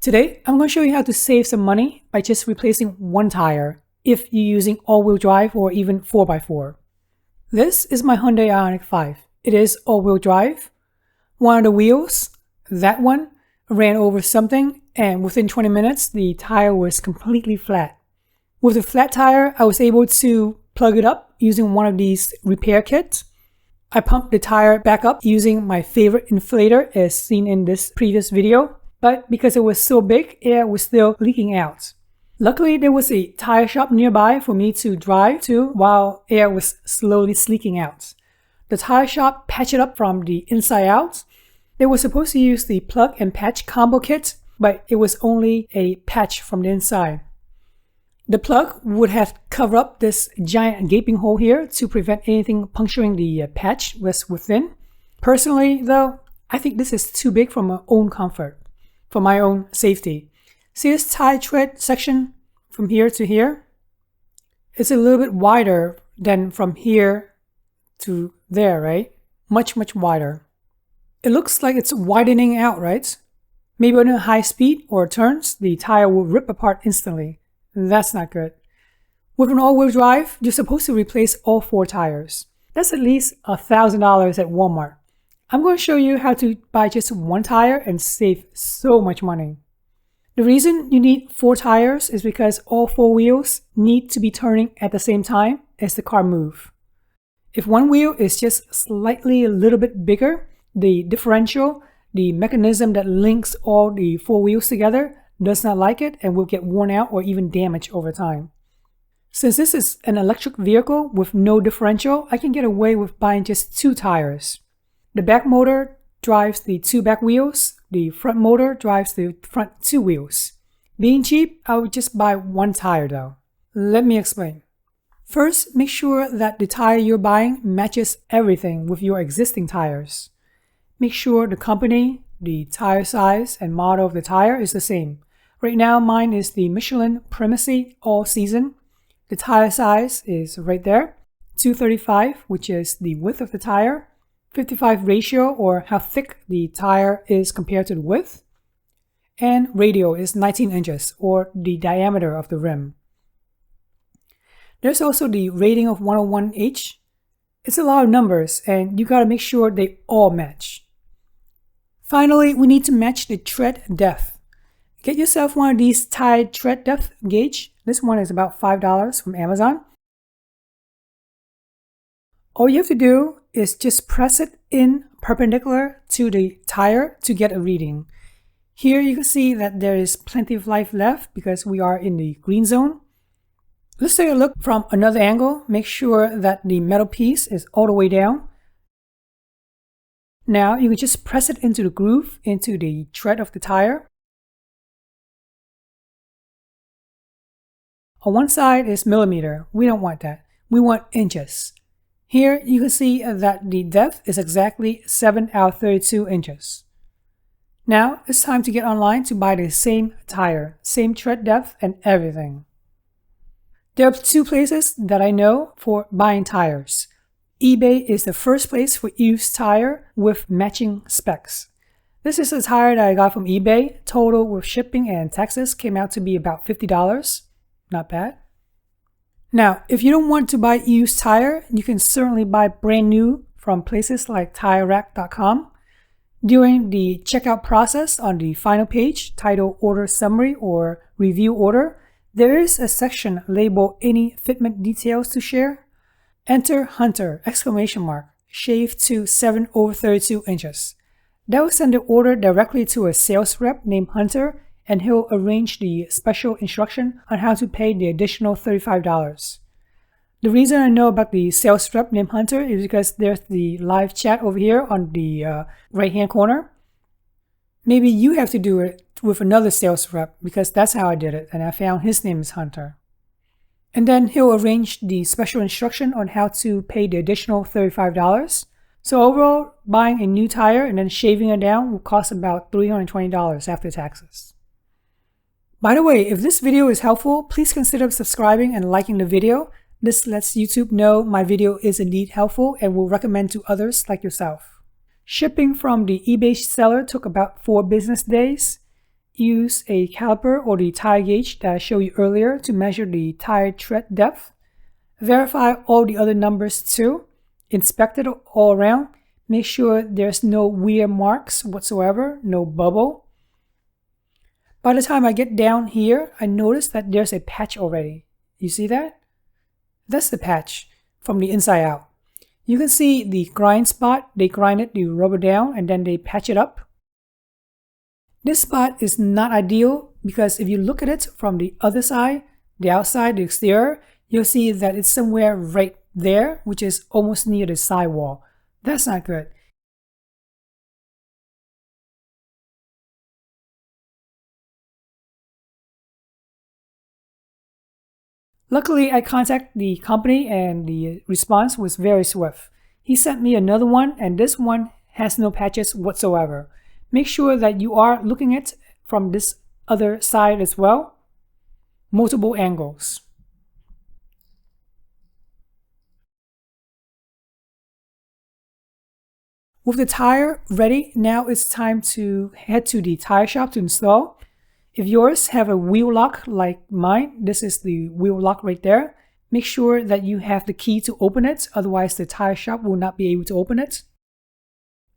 Today, I'm going to show you how to save some money by just replacing one tire if you're using all-wheel drive or even 4x4. This is my Hyundai Ioniq 5. It is all-wheel drive. One of the wheels, that one, ran over something, and within 20 minutes, the tire was completely flat. With a flat tire, I was able to plug it up using one of these repair kits. I pumped the tire back up using my favorite inflator as seen in this previous video. But because it was so big, air was still leaking out. Luckily, there was a tire shop nearby for me to drive to while air was slowly leaking out. The tire shop patched it up from the inside out. They were supposed to use the plug and patch combo kit, but it was only a patch from the inside. The plug would have covered up this giant gaping hole here to prevent anything puncturing the patch was within. Personally, though, I think this is too big for my own comfort. For my own safety. See this tire tread section from here to here? It's a little bit wider than from here to there, right? Much wider. It looks like it's widening out, right? Maybe on a high speed or turns, the tire will rip apart instantly. That's not good. With an all-wheel drive, you're supposed to replace all 4 tires. That's at least $1,000 at Walmart. I'm going to show you how to buy just one tire and save so much money. The reason you need 4 tires is because all 4 wheels need to be turning at the same time as the car moves. If one wheel is just slightly a little bit bigger, the differential, the mechanism that links all the 4 wheels together, does not like it and will get worn out or even damaged over time. Since this is an electric vehicle with no differential, I can get away with buying just 2 tires. The back motor drives the 2 back wheels. The front motor drives the front 2 wheels. Being cheap, I would just buy 1 tire though. Let me explain. First, make sure that the tire you're buying matches everything with your existing tires. Make sure the company, the tire size, and model of the tire is the same. Right now, mine is the Michelin Primacy All Season. The tire size is right there, 235, which is the width of the tire. 55 ratio, or how thick the tire is compared to the width, and radial is 19 inches, or the diameter of the rim. There's also the rating of 101H. It's a lot of numbers, and you gotta make sure they all match. Finally, we need to match the tread depth. Get yourself one of these tire tread depth gauge. This one is about $5 from Amazon. All you have to do is just press it in perpendicular to the tire to get a reading. Here you can see that there is plenty of life left because we are in the green zone. Let's take a look from another angle. Make sure that the metal piece is all the way down. Now you can just press it into the groove, into the tread of the tire. On one side is millimeter. We don't want that. We want inches. Here you can see that the depth is exactly 7 out of 32 inches. Now it's time to get online to buy the same tire, same tread depth and everything. There are 2 places that I know for buying tires. eBay is the first place for used tire with matching specs. This is a tire that I got from eBay. Total with shipping and taxes came out to be about $50. Not bad. Now, if you don't want to buy used tire, you can certainly buy brand new from places like TireRack.com. During the checkout process on the final page, titled Order Summary or Review Order, there is a section labeled Any Fitment Details to Share. Enter Hunter, ! Shaved to 7 over 32 inches. That will send the order directly to a sales rep named Hunter, and he'll arrange the special instruction on how to pay the additional $35. The reason I know about the sales rep named Hunter is because there's the live chat over here on the right-hand corner. Maybe you have to do it with another sales rep because that's how I did it, and I found his name is Hunter. And then he'll arrange the special instruction on how to pay the additional $35. So overall, buying a new tire and then shaving it down will cost about $320 after taxes. By the way, if this video is helpful, please consider subscribing and liking the video. This lets YouTube know my video is indeed helpful and will recommend to others like yourself. Shipping from the eBay seller took about 4 business days. use a caliper or the tire gauge that I showed you earlier to measure the tire tread depth. Verify all the other numbers too. Inspect it all around. Make sure there's no wear marks whatsoever, no bubble. By the time I get down here, I notice that there's a patch already. You see that? That's the patch from the inside out. You can see the grind spot. They grinded the rubber down and then they patch it up. This spot is not ideal because if you look at it from the other side, the outside, the exterior, you'll see that it's somewhere right there, which is almost near the sidewall. That's not good. Luckily, I contacted the company and the response was very swift. He sent me another one and this one has no patches whatsoever. Make sure that you are looking at it from this other side as well. Multiple angles. With the tire ready, now it's time to head to the tire shop to install. If yours have a wheel lock like mine, this is the wheel lock right there. Make sure that you have the key to open it, otherwise the tire shop will not be able to open it.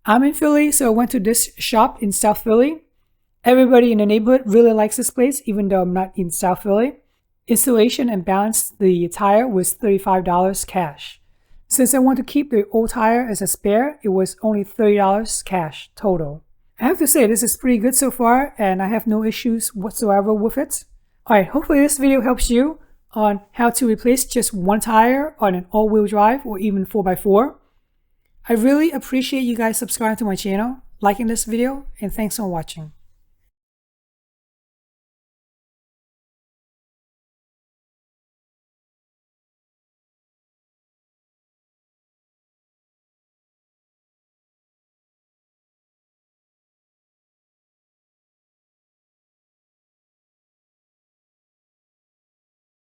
I'm in Philly, so I went to this shop in South Philly. Everybody in the neighborhood really likes this place, even though I'm not in South Philly. Installation and balance the tire was $35 cash. Since I want to keep the old tire as a spare, it was only $30 cash total. I have to say this is pretty good so far and I have no issues whatsoever with it. Alright, hopefully this video helps you on how to replace just one tire on an all-wheel drive or even 4x4. I really appreciate you guys subscribing to my channel, liking this video, and thanks for watching.